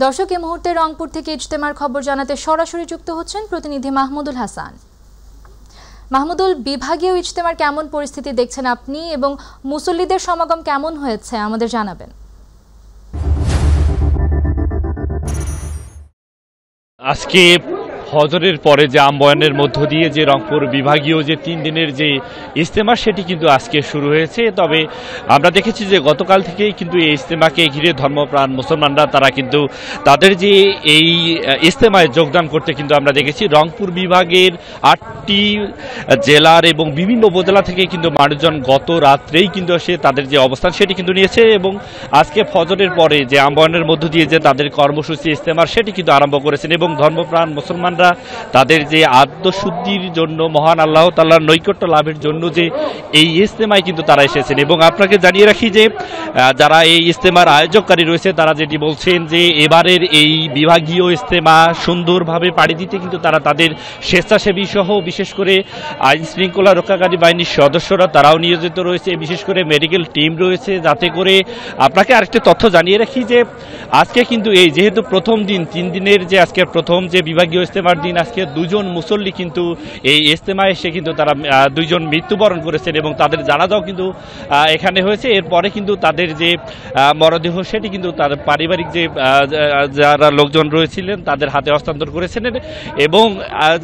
দর্শক এই মুহূর্তে রংপুর থেকে ইজতেমার খবর জানাতে সরাসরি যুক্ত হচ্ছেন প্রতিনিধি মাহমুদুল হাসান। মাহমুদুল, বিভাগীয় ইজতেমার কেমন পরিস্থিতি দেখছেন আপনি এবং মুসল্লিদের সমাগম কেমন হয়েছে আমাদের জানাবেন। আজকে ফজরের পরে যে আম্বয়ানের মধ্য দিয়ে যে রংপুর বিভাগীয় যে 3 দিনের যে ইজতেমা সেটি কিন্তু আজকে শুরু হয়েছে। তবে আমরা দেখেছি যে গতকাল থেকেই কিন্তু এই ইজতেমাকে ঘিরে ধর্মপ্রাণ মুসলমানরা তারা কিন্তু তাদের যে এই ইজতেমায় যোগদান করতে কিন্তু আমরা দেখেছি রংপুর বিভাগের 8টি জেলার এবং বিভিন্ন উপজেলা থেকে কিন্তু মানুষজন গত রাত্রেই কিন্তু এসে তাদের যে অবস্থান সেটি কিন্তু নিয়েছে এবং আজকে ফজরের পরে যে আম্বয়ানের মধ্য দিয়ে যে তাদের কর্মসূচি ইজতেমার সেটি কিন্তু আরম্ভ করেছেন এবং ধর্মপ্রাণ মুসলমান তাদের যে আত্মশুদ্ধির জন্য মহান আল্লাহ তাআলার নৈকট্য লাভের জন্য যে এই ইজতেমায় কিন্তু তারা এসেছেন। এবং আপনাকে জানিয়ে রাখি যে যারা এই ইজতেমার আয়োজককারী রয়েছে তারা যেটি বলছেন যে এবারের এই বিভাগীয় ইজতেমা সুন্দরভাবে পাড়ি দিতে কিন্তু তারা তাদের স্বেচ্ছাসেবী সহ বিশেষ করে আইন শৃঙ্খলা রক্ষাকারী বাহিনীর সদস্যরা তারাও নিয়োজিত রয়েছে, বিশেষ করে মেডিকেল টিম রয়েছে, যাতে করে আপনাকে আরেকটি তথ্য জানিয়ে রাখি যে আজকে কিন্তু এই যেহেতু প্রথম দিন 3 দিনের যে আজকে প্রথম যে বিভাগীয় ইজতেমার দিন আজকে 2 জন মুসল্লি কিন্তু এই ইজতেমায় এসে কিন্তু তারা 2 জন মৃত্যুবরণ করেছেন এবং তাদের জানাজাও কিন্তু এখানে হয়েছে। এরপরে কিন্তু তাদের যে মরদেহ সেটি কিন্তু তাদের পারিবারিক যে যারা লোকজন রয়েছিলেন তাদের হাতে হস্তান্তর করেছেন। এবং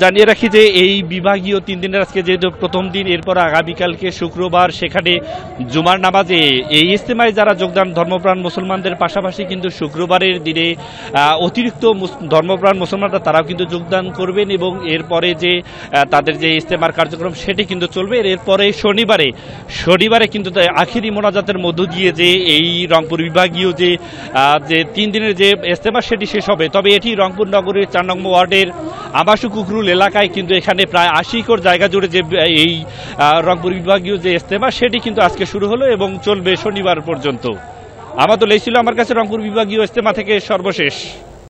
জানিয়ে রাখি যে এই বিভাগীয় 3 দিনের আজকে যেহেতু প্রথম দিন, এরপর আগামীকালকে শুক্রবার সেখানে জুমার নামাজে এই ইজতেমায় যারা যোগদান ধর্মপ্রাণ মুসলমানদের পাশাপাশি কিন্তু শুক্রবারের দিনে অতিরিক্ত ধর্মপ্রাণ মুসলমানরা তারাও কিন্তু যোগদান করবেন এবং এরপরে যে তাদের যে ইজতেমার কার্যক্রম সেটি কিন্তু চলবে। এরপরে শনিবারে কিন্তু আখিরি মোনাজাতের মধ্য দিয়ে যে এই রংপুর বিভাগীয় যে 3 দিনের যে ইজতেমা সেটি শেষ হবে। তবে এটি রংপুর নগরীর 4 নং ওয়ার্ডের আবাসিক কুকরুল এলাকায় কিন্তু এখানে প্রায় 80 একর জায়গা জুড়ে যে এই রংপুর বিভাগীয় যে ইজতেমা সেটি কিন্তু আজকে শুরু হলো এবং চলবে শনিবার পর্যন্ত। আমাদের এই ছিল আমার কাছে রংপুর বিভাগীয় ইজতেমা থেকে সর্বশেষ।